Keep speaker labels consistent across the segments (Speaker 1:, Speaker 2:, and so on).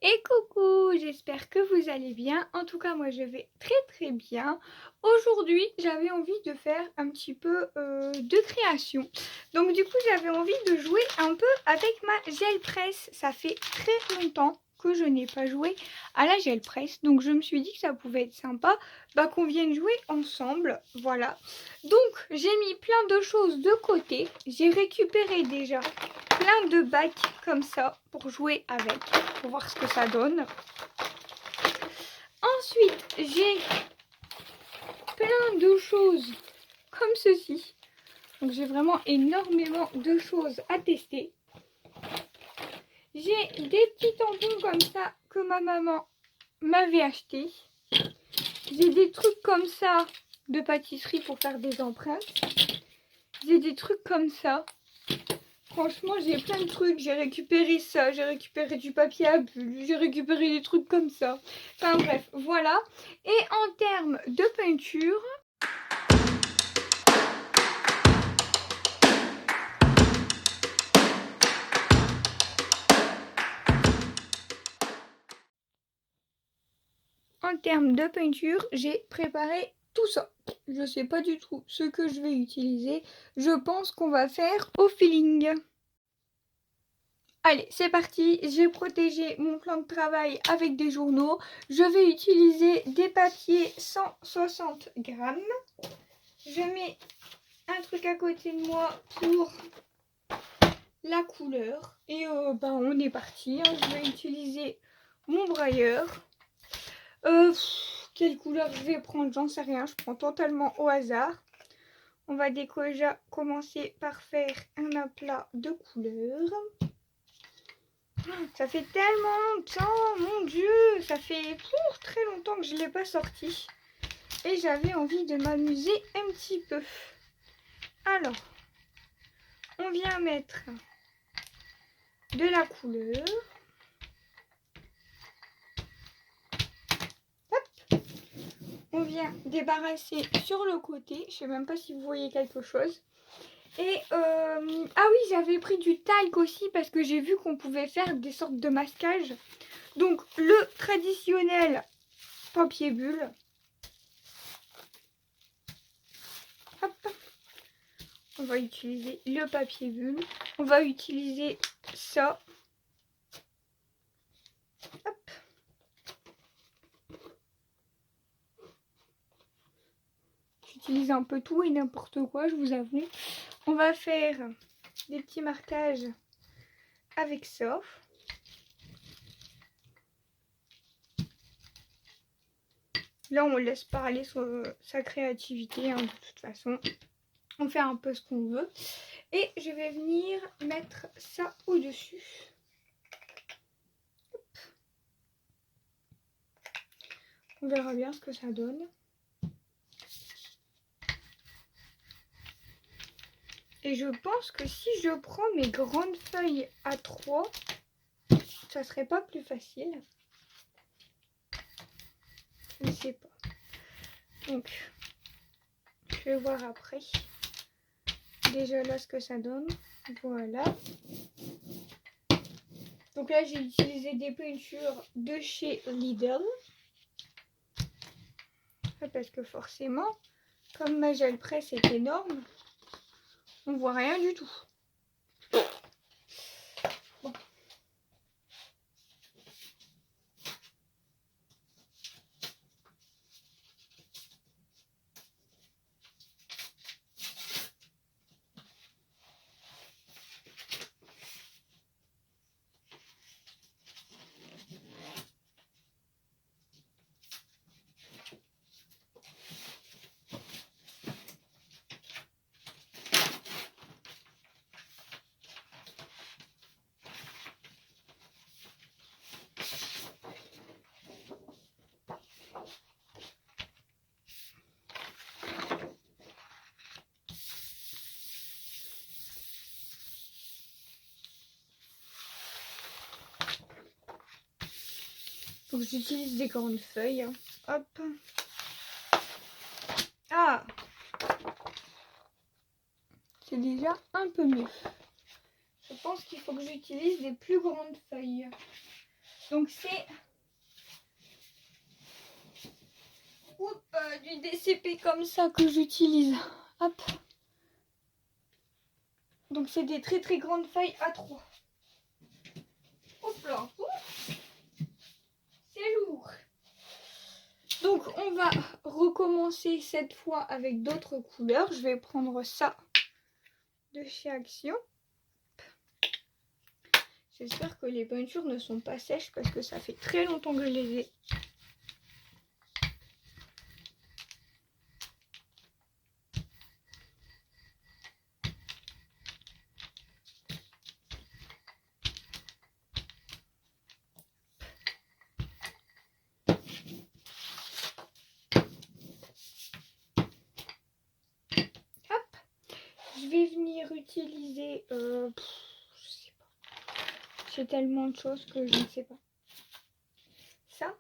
Speaker 1: Et coucou, j'espère que vous allez bien. En tout cas, moi je vais très bien. Aujourd'hui, j'avais envie de faire un petit peu de création. Donc du coup, j'avais envie de jouer un peu avec ma gel presse. Ça fait très longtemps que je n'ai pas joué à la gel presse. Donc je me suis dit que ça pouvait être sympa qu'on vienne jouer ensemble. Voilà. Donc j'ai mis plein de choses de côté. J'ai récupéré déjà plein de bacs comme ça pour jouer avec, pour voir ce que ça donne. Ensuite, j'ai plein de choses comme ceci. Donc j'ai vraiment énormément de choses à tester. J'ai des petits tampons comme ça que ma maman m'avait acheté. J'ai des trucs comme ça de pâtisserie pour faire des empreintes. J'ai des trucs comme ça. Franchement, j'ai plein de trucs. J'ai récupéré ça, j'ai récupéré du papier à bulles, j'ai récupéré des trucs comme ça. Enfin bref, voilà. Et en termes de peinture, j'ai préparé tout ça. Je sais pas du tout ce que je vais utiliser. Je pense qu'on va faire au feeling. Allez, c'est parti. J'ai protégé mon plan de travail avec des journaux. Je vais utiliser des papiers 160 grammes. Je mets un truc à côté de moi pour la couleur. Et on est parti. Hein. Je vais utiliser mon brailleur. Quelle couleur je vais prendre, j'en sais rien. Je prends totalement au hasard. On va déjà commencer par faire un aplat de couleurs. Ça fait tellement longtemps, mon Dieu, ça fait très longtemps que je ne l'ai pas sorti. Et j'avais envie de m'amuser un petit peu. Alors, on vient mettre de la couleur. Hop. On vient débarrasser sur le côté. Je ne sais même pas si vous voyez quelque chose. Et ah oui, j'avais pris du talc aussi parce que j'ai vu qu'on pouvait faire des sortes de masquage. Donc le traditionnel papier bulle. Hop. On va utiliser le papier bulle. On va utiliser ça. Hop. J'utilise un peu tout et n'importe quoi, je vous avoue. On va faire des petits marquages avec ça. Là, on laisse parler sa créativité, hein, de toute façon. On fait un peu ce qu'on veut. Et je vais venir mettre ça au-dessus. On verra bien ce que ça donne. Et je pense que si je prends mes grandes feuilles à 3, ça serait pas plus facile. Je ne sais pas. Donc, je vais voir après. Déjà là ce que ça donne. Voilà. Donc là j'ai utilisé des peintures de chez Lidl. Parce que forcément, comme ma gel presse est énorme, on voit rien du tout. Bon. Donc j'utilise des grandes feuilles. Hop. Ah, c'est déjà un peu mieux. Je pense qu'il faut que j'utilise des plus grandes feuilles. Donc c'est du DCP comme ça que j'utilise. Hop. Donc c'est des très très grandes feuilles A3. Hop là. C'est lourd. Donc on va recommencer cette fois avec d'autres couleurs. Je vais prendre ça de chez Action. J'espère que les peintures ne sont pas sèches parce que ça fait très longtemps que je les ai. Hop. Je vais venir utiliser... je sais pas. J'ai tellement de choses que je ne sais pas. Ça.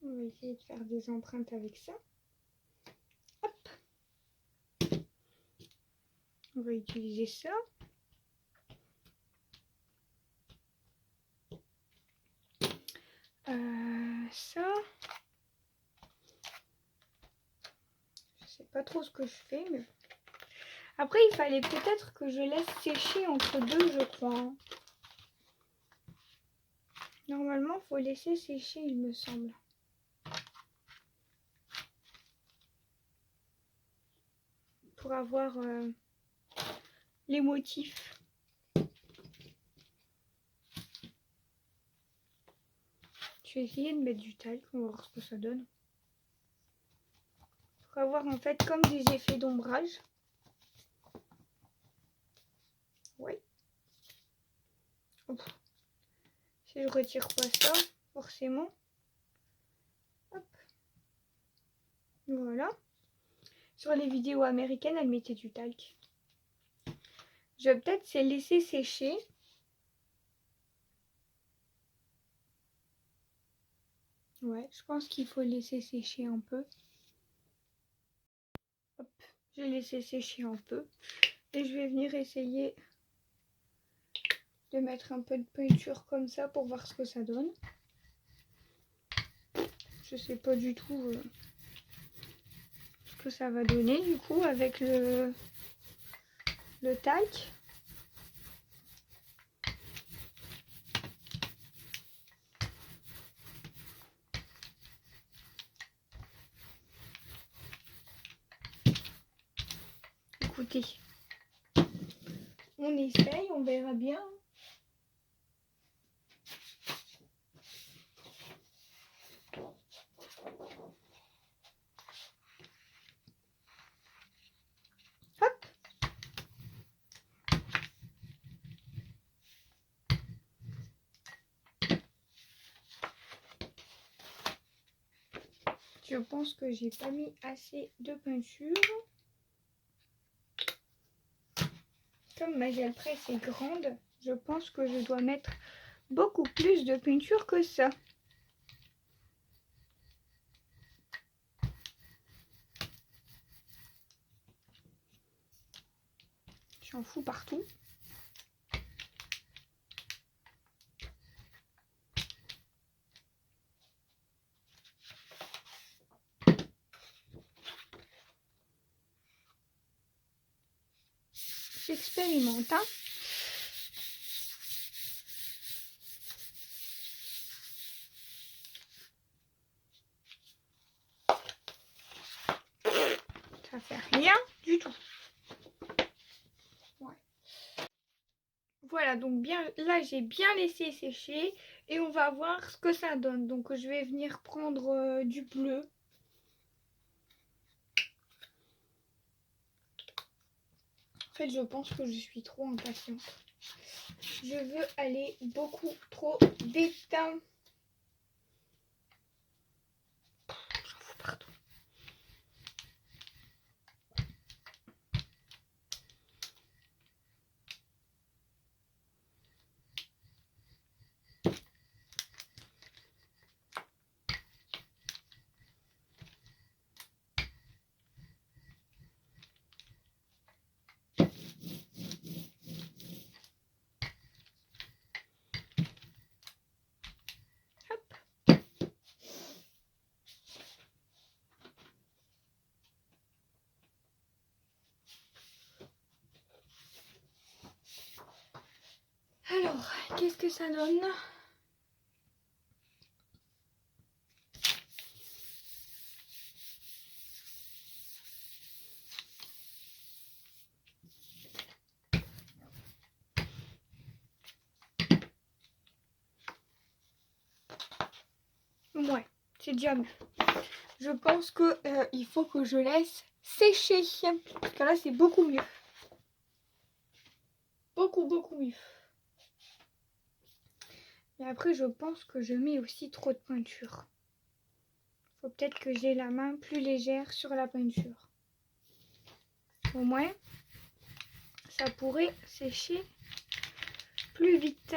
Speaker 1: On va essayer de faire des empreintes avec ça. Hop. On va utiliser ça. Ça. Je sais pas trop ce que je fais, mais... Après, il fallait peut-être que je laisse sécher entre deux, je crois. Normalement, il faut laisser sécher, il me semble. Pour avoir les motifs. Je vais essayer de mettre du talc, on va voir ce que ça donne. Pour avoir en fait comme des effets d'ombrage. Ouais. Si je retire pas ça, forcément. Hop. Voilà. Sur les vidéos américaines, elles mettaient du talc. Je vais peut-être les laisser sécher. Ouais, je pense qu'il faut laisser sécher un peu. Hop, j'ai laissé sécher un peu. Et je vais venir essayer de mettre un peu de peinture comme ça pour voir ce que ça donne. Je sais pas du tout ce que ça va donner du coup avec le talc. Écoutez, on essaye, on verra bien. Hop. Je pense que j'ai pas mis assez de peinture. Comme ma gel presse est grande, je pense que je dois mettre beaucoup plus de peinture que ça. J'en fous partout. J'expérimente, hein. Ça fait rien du tout. Ouais. Voilà, donc bien là j'ai bien laissé sécher et on va voir ce que ça donne. Donc je vais venir prendre du bleu. En fait, je pense que je suis trop impatiente. Je veux aller beaucoup trop vite. J'en fous partout. qu'est-ce que ça donne? Ouais, c'est déjà mieux. Je pense que il faut que je laisse sécher. Parce que là, c'est beaucoup mieux. Beaucoup mieux. Et après, je pense que je mets aussi trop de peinture. Faut peut-être que j'ai la main plus légère sur la peinture. Au moins, ça pourrait sécher plus vite.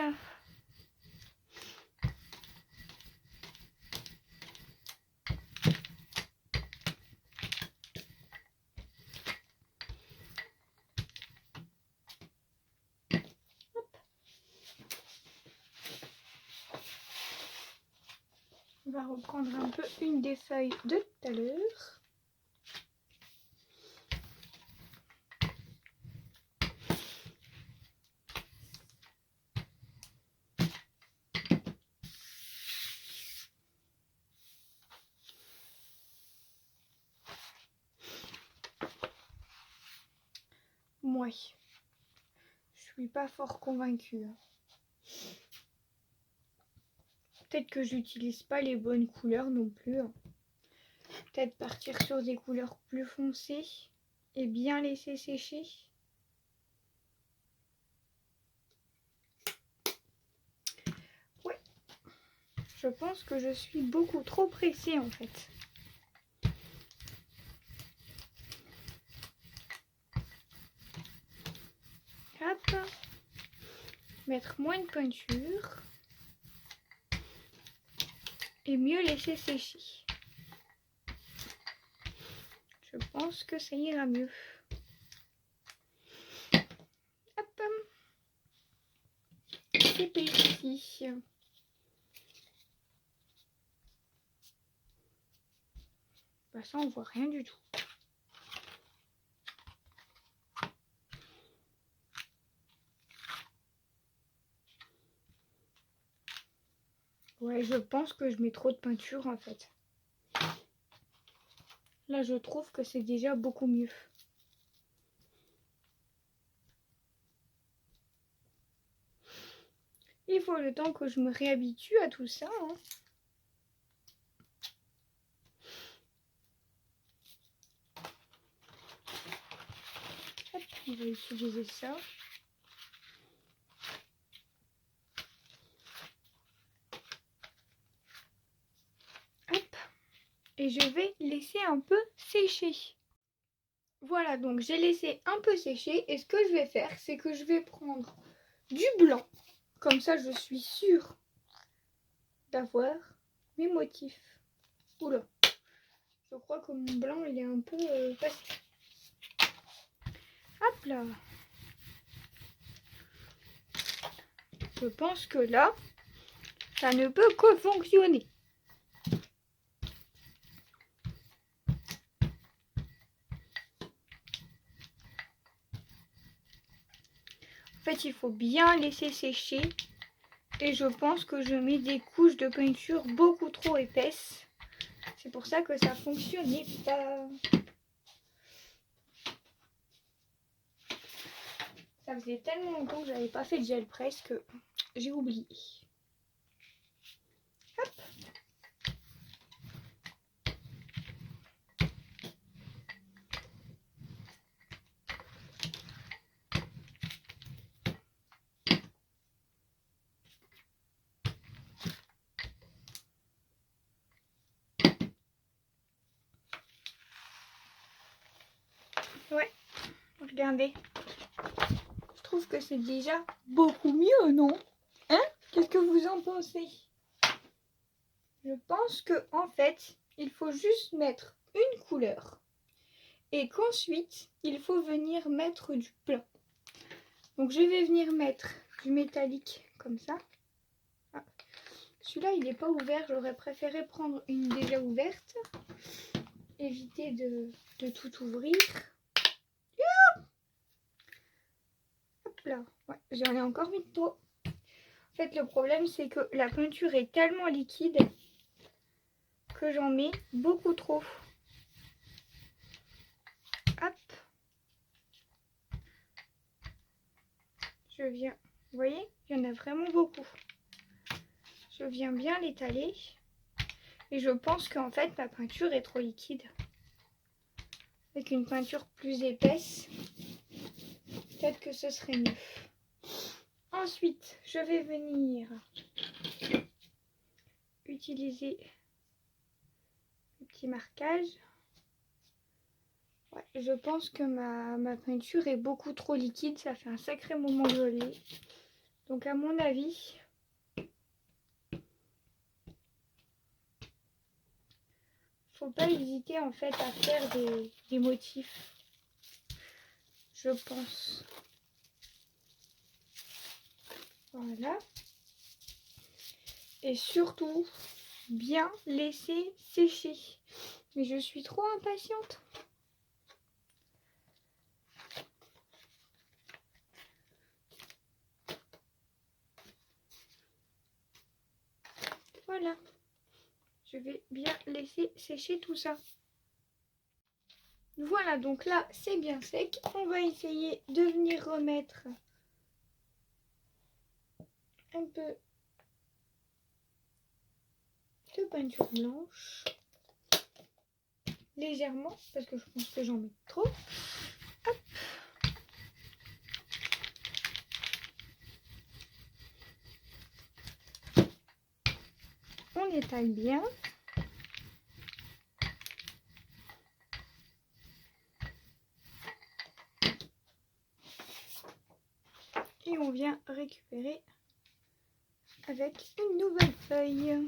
Speaker 1: On va reprendre un peu une des feuilles de tout à l'heure. Moi, je suis pas fort convaincue. Peut-être que j'utilise pas les bonnes couleurs non plus. Peut-être partir sur des couleurs plus foncées et bien laisser sécher. Ouais, je pense que je suis beaucoup trop pressée en fait. Hop, mettre moins de peinture et mieux laisser sécher. Je pense que ça ira mieux. Hop, c'est parti. Bah ça, on voit rien du tout. Ouais, je pense que je mets trop de peinture en fait. Là, je trouve que c'est déjà beaucoup mieux. Il faut le temps que je me réhabitue à tout ça. Hein. Hop, on va utiliser ça. Hop. Et je vais laisser un peu sécher. Voilà, donc j'ai laissé un peu sécher. Et ce que je vais faire, c'est que je vais prendre du blanc. Comme ça, je suis sûre d'avoir mes motifs. Oula, je crois que mon blanc, il est un peu passé. Hop là. Je pense que là, ça ne peut que fonctionner. En fait, il faut bien laisser sécher. Et je pense que je mets des couches de peinture beaucoup trop épaisses. C'est pour ça que ça fonctionnait pas. Ça faisait tellement longtemps que j'avais pas fait de gel presse que j'ai oublié. Hop. Ouais, regardez. Je trouve que c'est déjà beaucoup mieux, non? Hein? Qu'est-ce que vous en pensez? Je pense que en fait, il faut juste mettre une couleur et qu'ensuite, il faut venir mettre du blanc. Donc je vais venir mettre du métallique comme ça. Ah. Celui-là, il n'est pas ouvert. J'aurais préféré prendre une déjà ouverte. Éviter de tout ouvrir. Hop là. Ouais, j'en ai encore mis trop. fait, le problème, c'est que la peinture est tellement liquide que j'en mets beaucoup trop. Hop. Je viens, vous voyez, il y en a vraiment beaucoup. Je viens bien l'étaler. Et je pense qu'en fait, ma peinture est trop liquide. Avec une peinture plus épaisse, peut-être que ce serait mieux. Ensuite, je vais venir utiliser le petit marquage. Ouais, je pense que ma peinture est beaucoup trop liquide. Ça fait un sacré moment que je l'ai. Donc à mon avis, faut pas hésiter en fait à faire des motifs. Je pense. Voilà. Et surtout, bien laisser sécher. Mais je suis trop impatiente. Voilà. Je vais bien laisser sécher tout ça. Voilà, donc là, c'est bien sec. On va essayer de venir remettre un peu de peinture blanche. Légèrement, parce que je pense que j'en mets trop. Hop. On étale bien. Et on vient récupérer avec une nouvelle feuille.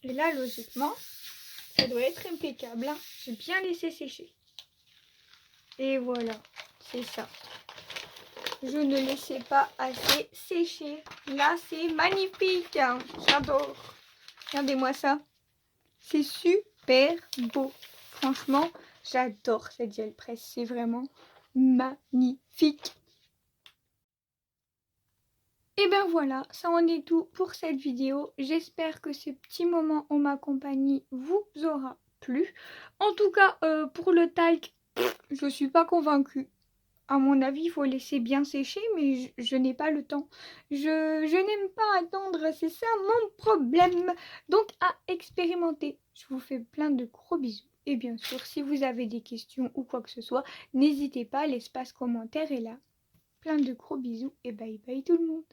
Speaker 1: Et là, logiquement, ça doit être impeccable. Hein. J'ai bien laissé sécher. Et voilà, c'est ça. Je ne laissais pas assez sécher. Là, c'est magnifique. Hein. J'adore. Regardez-moi ça. C'est super beau. Franchement, j'adore cette gel presse. C'est vraiment magnifique. Et ben voilà, ça en est tout pour cette vidéo. J'espère que ce petit moment en ma compagnie vous aura plu. En tout cas, pour le talc, je suis pas convaincue. À mon avis, il faut laisser bien sécher, mais je n'ai pas le temps. Je n'aime pas attendre, c'est ça mon problème. Donc, à expérimenter. Je vous fais plein de gros bisous. Et bien sûr, si vous avez des questions ou quoi que ce soit, n'hésitez pas, l'espace commentaire est là. Plein de gros bisous et bye bye tout le monde.